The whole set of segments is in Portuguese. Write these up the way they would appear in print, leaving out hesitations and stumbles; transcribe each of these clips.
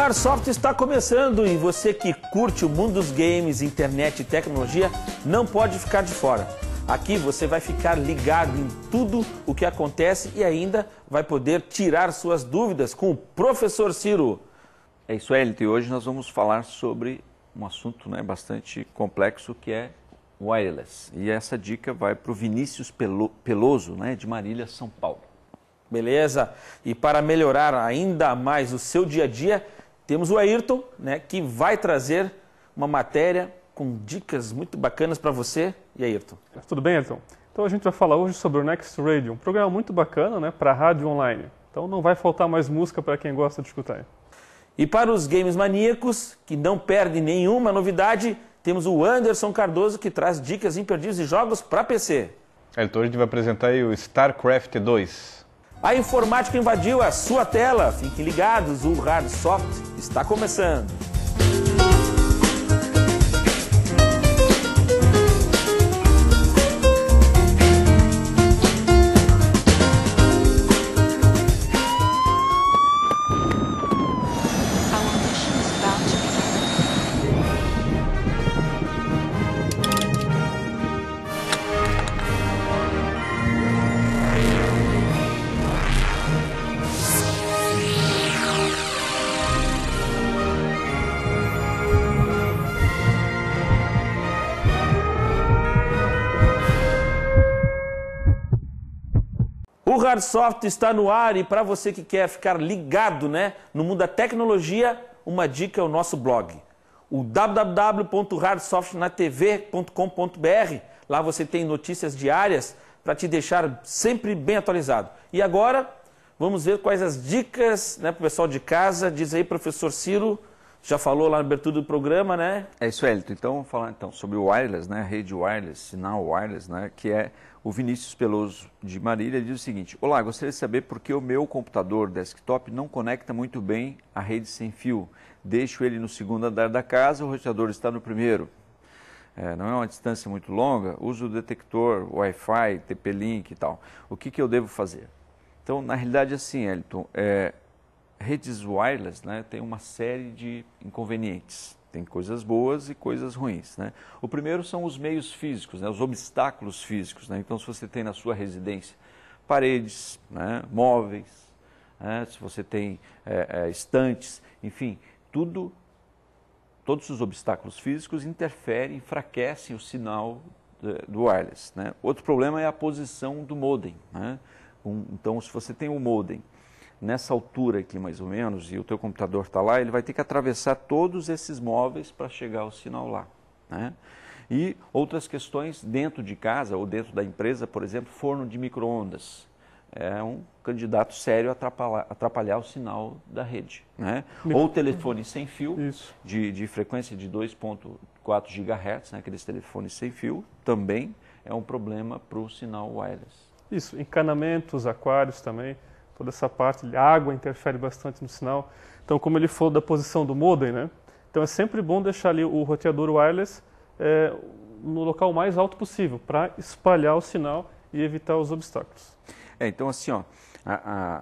Hardsoft está começando e você que curte o mundo dos games, internet e tecnologia não pode ficar de fora. Aqui você vai ficar ligado em tudo o que acontece e ainda vai poder tirar suas dúvidas com o Professor Ciro. É isso, Elton, e hoje nós vamos falar sobre um assunto bastante complexo que é wireless. E essa dica vai para o Vinícius Peloso, de Marília, São Paulo. Beleza? E para melhorar ainda mais o seu dia a dia, temos o Ayrton, que vai trazer uma matéria com dicas muito bacanas para você. E Ayrton? Tudo bem, Ayrton? Então a gente vai falar hoje sobre o Next Radio, um programa muito bacana para rádio online. Então não vai faltar mais música para quem gosta de escutar. E para os games maníacos, que não perdem nenhuma novidade, temos o Anderson Cardoso, que traz dicas imperdíveis de jogos para PC. Então a gente vai apresentar aí o StarCraft 2. A informática invadiu a sua tela. Fiquem ligados, o Hardsoft está começando. O Hardsoft está no ar e para você que quer ficar ligado no mundo da tecnologia, uma dica é o nosso blog, o www.hardsoftnatv.com.br. Lá você tem notícias diárias para te deixar sempre bem atualizado. E agora, vamos ver quais as dicas para o pessoal de casa. Diz aí, professor Ciro, já falou lá na abertura do programa, É isso, Elton. Então, vamos falar sobre o wireless, rede wireless, sinal wireless, que é o Vinícius Peloso de Marília. Ele diz o seguinte: olá, gostaria de saber por que o meu computador desktop não conecta muito bem a rede sem fio. Deixo ele no segundo andar da casa, o roteador está no primeiro. Não é uma distância muito longa, uso o detector Wi-Fi, TP-Link e tal. O que eu devo fazer? Então, na realidade, assim, Elton, redes wireless tem uma série de inconvenientes. Tem coisas boas e coisas ruins. O primeiro são os meios físicos, os obstáculos físicos. Então, se você tem na sua residência paredes, móveis, se você tem estantes, enfim, todos os obstáculos físicos interferem, enfraquecem o sinal do wireless. Outro problema é a posição do modem. Então, se você tem um modem nessa altura aqui mais ou menos, e o teu computador está lá, ele vai ter que atravessar todos esses móveis para chegar ao sinal lá. E outras questões dentro de casa ou dentro da empresa, por exemplo, forno de micro-ondas. É um candidato sério a atrapalhar o sinal da rede. Ou telefone sem fio, de frequência de 2.4 GHz, aqueles telefones sem fio, também é um problema para o sinal wireless. Isso, encanamentos, aquários também. Toda essa parte, a água interfere bastante no sinal. Então, como ele falou da posição do modem, então é sempre bom deixar ali o roteador wireless no local mais alto possível, para espalhar o sinal e evitar os obstáculos. Então assim,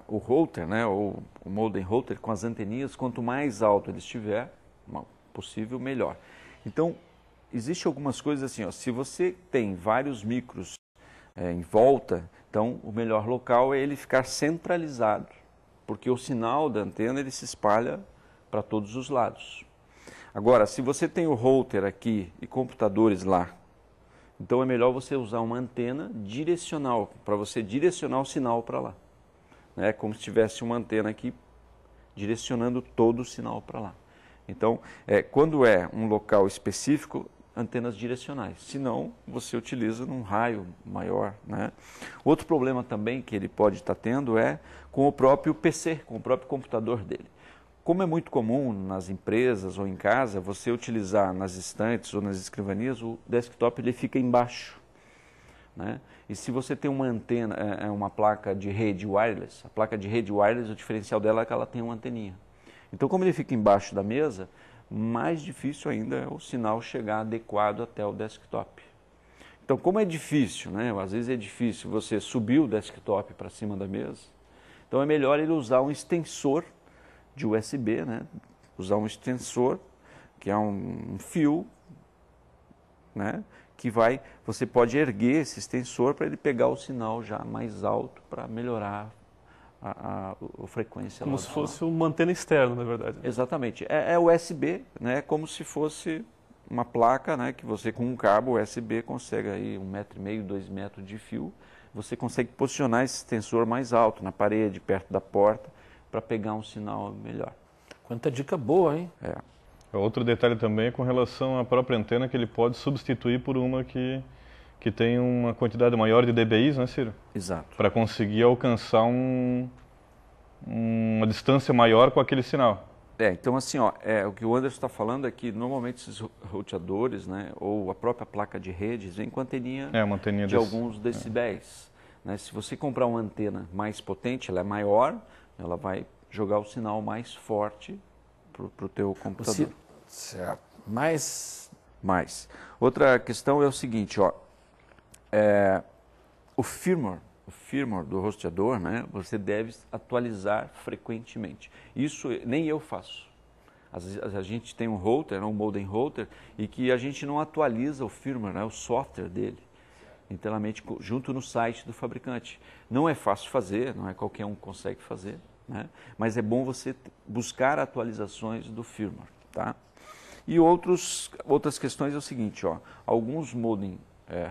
o router, ou o modem router com as anteninhas, quanto mais alto ele estiver, possível, melhor. Então, existe algumas coisas assim, se você tem vários micros em volta, então o melhor local é ele ficar centralizado, porque o sinal da antena ele se espalha para todos os lados. Agora, se você tem o router aqui e computadores lá, então é melhor você usar uma antena direcional, para você direcionar o sinal para lá. É como se tivesse uma antena aqui direcionando todo o sinal para lá. Então, quando é um local específico, antenas direcionais. Se não, você utiliza num raio maior. Outro problema também que ele pode estar tendo é com o próprio PC, com o próprio computador dele. Como é muito comum nas empresas ou em casa, você utilizar nas estantes ou nas escrivanias, o desktop ele fica embaixo. E se você tem uma antena, uma placa de rede wireless, a placa de rede wireless, o diferencial dela é que ela tem uma anteninha. Então, como ele fica embaixo da mesa, mais difícil ainda é o sinal chegar adequado até o desktop. Então, como é difícil, às vezes é difícil você subir o desktop para cima da mesa, então é melhor ele usar um extensor de USB, usar um extensor, que é um fio, né? Que você pode erguer esse extensor para ele pegar o sinal já mais alto para melhorar a frequência. Como se fosse uma antena externa, na verdade. Exatamente. É USB, né? Como se fosse uma placa, né? Que você com um cabo USB consegue aí 1,5 m, 2 metros de fio. Você consegue posicionar esse extensor mais alto, na parede, perto da porta, para pegar um sinal melhor. Quanta dica boa, hein? Outro detalhe também é com relação à própria antena, que ele pode substituir por uma que tem uma quantidade maior de dBs, né, Ciro? Exato. Para conseguir alcançar uma distância maior com aquele sinal. Então assim, ó, o que o Anderson está falando é que normalmente esses roteadores, né, ou a própria placa de redes, vem com anteninha, uma anteninha de alguns decibéis. Né? Se você comprar uma antena mais potente, ela é maior, ela vai jogar o sinal mais forte para o teu computador. Certo. Mais. Outra questão é o seguinte, ó, o firmware do roteador, né, você deve atualizar frequentemente. Isso nem eu faço. Às vezes a gente tem um router, um modem router, e que a gente não atualiza o firmware, né, o software dele, inteiramente junto no site do fabricante. Não é fácil fazer, não é qualquer um que consegue fazer, né, mas é bom você buscar atualizações do firmware, tá? E outras questões é o seguinte, ó, alguns modem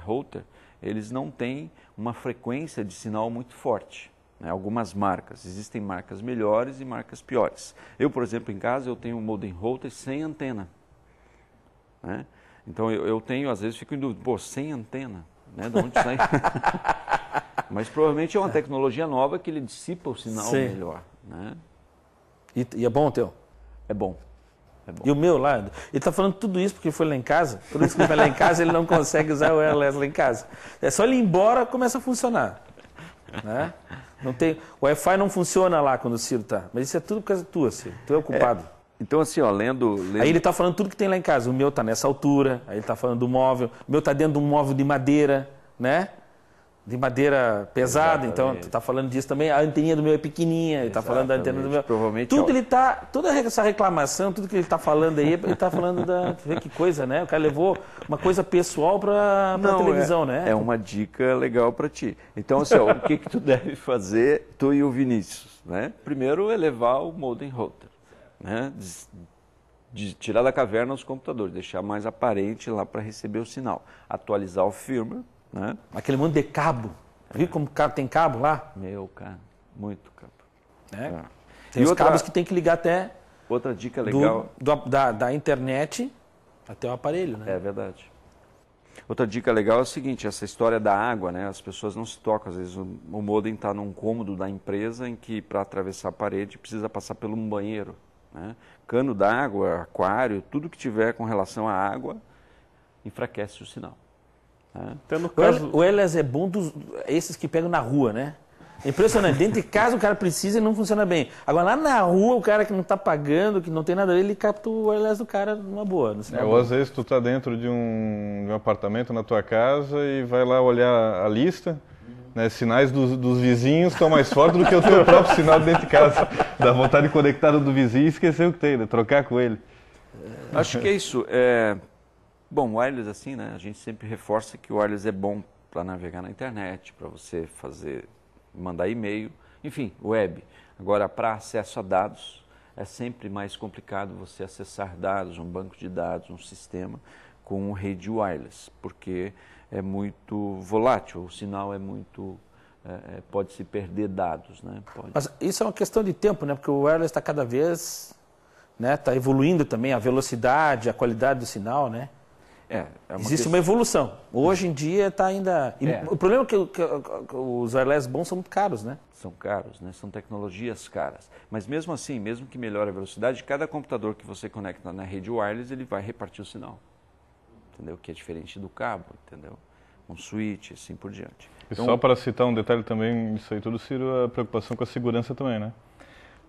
router, eles não têm uma frequência de sinal muito forte. Né? Algumas marcas, existem marcas melhores e marcas piores. Eu, por exemplo, em casa, eu tenho um modem router sem antena. Né? Então eu tenho, às vezes, fico em dúvida, sem antena, né? De onde sai? Mas provavelmente é uma tecnologia nova que ele dissipa o sinal melhor. Né? E é bom o teu? É bom. E o meu lá, ele está falando tudo isso porque foi lá em casa. Por isso que ele vai lá em casa, ele não consegue usar o wireless lá em casa. É só ele ir embora, começa a funcionar. Né? Não tem, o Wi-Fi não funciona lá quando o Ciro está. Mas isso é tudo por causa tua, Ciro. Tu é o culpado. Então assim, ó, lendo... Aí ele está falando tudo que tem lá em casa. O meu está nessa altura, aí ele está falando do móvel. O meu está dentro de um móvel de madeira, né? De madeira pesada, então tu está falando disso também. A anteninha do meu é pequenininha, ele está falando da antena do meu. Provavelmente, tudo toda essa reclamação, tudo que ele está falando aí, ele está falando da. Vê que coisa, né? O cara levou uma coisa pessoal para a televisão, né? É uma dica legal para ti. Então, assim, ó, o que tu deve fazer, tu e o Vinícius, né? Primeiro é levar o modem router, né? De tirar da caverna os computadores, deixar mais aparente lá para receber o sinal, atualizar o firmware. Né? Aquele monte de cabo. Viu como tem cabo lá? Meu, cara, muito cabo. Tem os cabos que tem que ligar até... Outra dica legal... Da internet até o aparelho, né? É verdade. Outra dica legal é o seguinte, essa história da água, né? As pessoas não se tocam. Às vezes o modem está num cômodo da empresa em que para atravessar a parede precisa passar por um banheiro. Né? Cano d'água, aquário, tudo que tiver com relação à água enfraquece o sinal. Então, no caso... O wireless é bom esses que pegam na rua, né? É impressionante. Dentro de casa o cara precisa e não funciona bem. Agora lá na rua o cara que não está pagando, que não tem nada, ele capta o wireless do cara numa boa. Ou às vezes tu está dentro de um apartamento na tua casa e vai lá olhar a lista, né? Sinais dos vizinhos estão mais fortes do que o teu próprio sinal dentro de casa. Dá vontade de conectar no do vizinho e esquecer o que tem, né? Trocar com ele. Acho que é isso. Bom, o wireless assim, né? A gente sempre reforça que o wireless é bom para navegar na internet, para você mandar e-mail, enfim, web. Agora, para acesso a dados, é sempre mais complicado você acessar dados, um banco de dados, um sistema com rede wireless, porque é muito volátil, o sinal é muito... pode se perder dados, né? Mas isso é uma questão de tempo, né? Porque o wireless está cada vez... Está evoluindo também a velocidade, a qualidade do sinal, né? Existe uma evolução. Hoje em dia está ainda... O problema é que os wireless bons são muito caros, né? São caros, né? São tecnologias caras. Mas mesmo assim, mesmo que melhore a velocidade, cada computador que você conecta na rede wireless, ele vai repartir o sinal. Entendeu? Que é diferente do cabo, entendeu? Um switch, assim por diante. Então, só para citar um detalhe também, isso aí tudo, Ciro, a preocupação com a segurança também, né?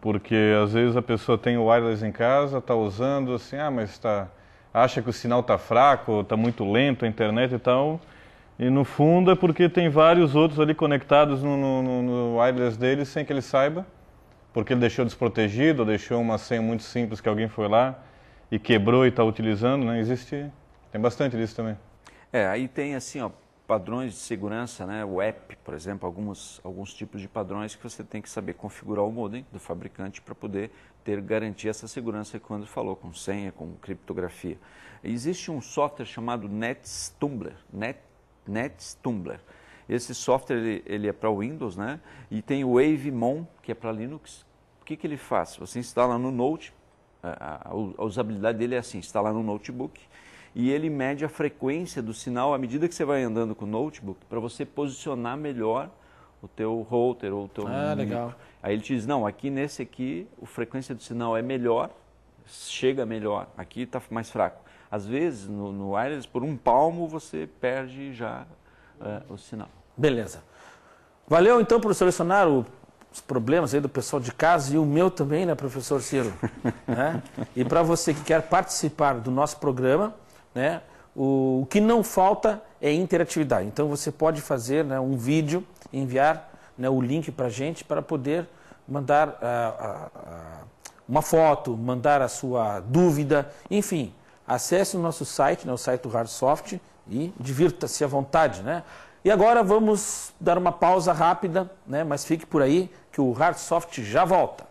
Porque às vezes a pessoa tem o wireless em casa, está usando assim, mas acha que o sinal está fraco, está muito lento a internet e tal, e no fundo é porque tem vários outros ali conectados no wireless dele sem que ele saiba, porque ele deixou desprotegido, ou deixou uma senha muito simples que alguém foi lá e quebrou e está utilizando, né? Tem bastante disso também. Aí tem assim, ó, padrões de segurança, né? O app, por exemplo, alguns tipos de padrões que você tem que saber configurar o modem do fabricante para poder garantir essa segurança que quando falou, com senha, com criptografia. Existe um software chamado NetStumbler. NetStumbler. Esse software ele é para Windows, né? E tem o WaveMon, que é para Linux. O que ele faz? Você instala no Note, a usabilidade dele é assim, instala no notebook, e ele mede a frequência do sinal à medida que você vai andando com o notebook, para você posicionar melhor o teu router ou o teu legal. Aí ele te diz, não, aqui nesse aqui, a frequência do sinal é melhor, chega melhor, aqui está mais fraco. Às vezes, no wireless, por um palmo, você perde já o sinal. Beleza. Valeu, então, por selecionar os problemas aí do pessoal de casa e o meu também, né, professor Ciro? Né? E para você que quer participar do nosso programa, né, o que não falta é interatividade. Então, você pode fazer, né, um vídeo, enviar, né, o link para a gente para poder mandar uma foto, mandar a sua dúvida, enfim. Acesse o nosso site, né, o site do Hardsoft, e divirta-se à vontade, né? E agora vamos dar uma pausa rápida, né, mas fique por aí que o Hardsoft já volta.